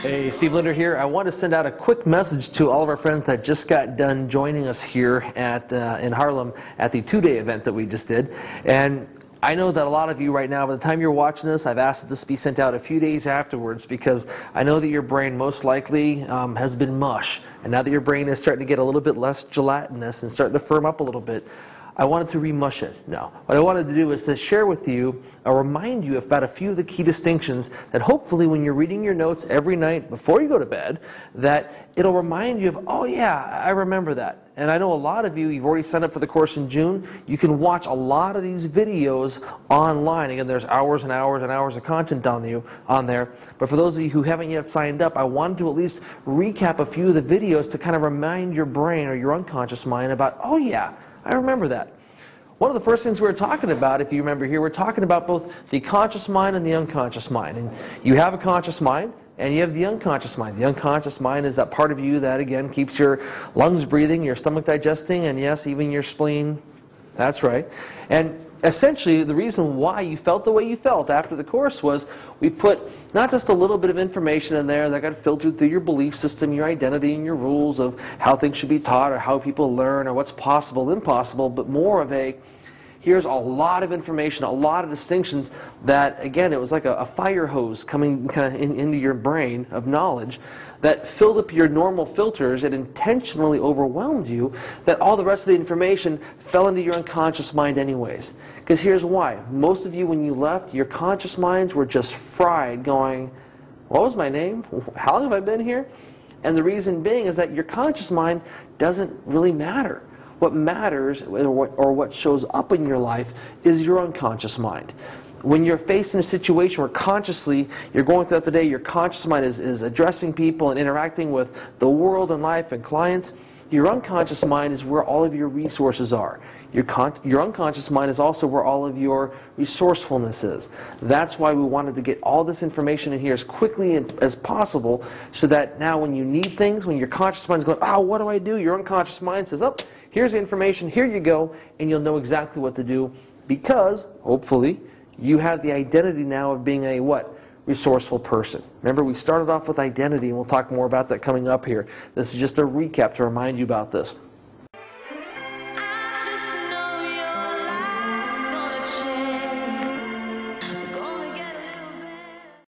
Hey, Steve Linder here. I want to send out a quick message to all of our friends that just got done joining us here at in Harlem at the two-day event that we just did. And I know that a lot of you right now, by the time you're watching this, I've asked that this be sent out a few days afterwards because I know that your brain most likely has been mush. And now that your brain is starting to get a little bit less gelatinous and starting to firm up a little bit, I wanted to remush it. No. What I wanted to do is to share with you or remind you about a few of the key distinctions that hopefully when you're reading your notes every night before you go to bed, that it'll remind you of, oh yeah, I remember that. And I know a lot of you, you've already signed up for the course in June. You can watch a lot of these videos online. Again, there's hours and hours and hours of content on there. But for those of you who haven't yet signed up, I wanted to at least recap a few of the videos to kind of remind your brain or your unconscious mind about, oh yeah, I remember that. One of the first things we were talking about, if you remember here, we're talking about both the conscious mind and the unconscious mind. And you have a conscious mind and you have the unconscious mind. The unconscious mind is that part of you that, again, keeps your lungs breathing, your stomach digesting, and yes, even your spleen. That's right. And essentially, the reason why you felt the way you felt after the course was we put not just a little bit of information in there that got filtered through your belief system, your identity, and your rules of how things should be taught or how people learn or what's possible, impossible, but more of a, here's a lot of information, a lot of distinctions that, again, it was like a fire hose coming kind of into your brain of knowledge that filled up your normal filters and intentionally overwhelmed you, that all the rest of the information fell into your unconscious mind anyways. Because here's why. Most of you, when you left, your conscious minds were just fried going, what was my name? How long have I been here? And the reason being is that your conscious mind doesn't really matter. What matters, or what shows up in your life, is your unconscious mind. When you're faced in a situation where consciously you're going throughout the day, your conscious mind is addressing people and interacting with the world and life and clients, your unconscious mind is where all of your resources are. Your unconscious mind is also where all of your resourcefulness is. That's why we wanted to get all this information in here as quickly as possible so that now when you need things, when your conscious mind is going, oh, what do I do? Your unconscious mind says, oh, here's the information, here you go, and you'll know exactly what to do because, hopefully, you have the identity now of being a what? Resourceful person. Remember, we started off with identity, and we'll talk more about that coming up here. This is just a recap to remind you about this.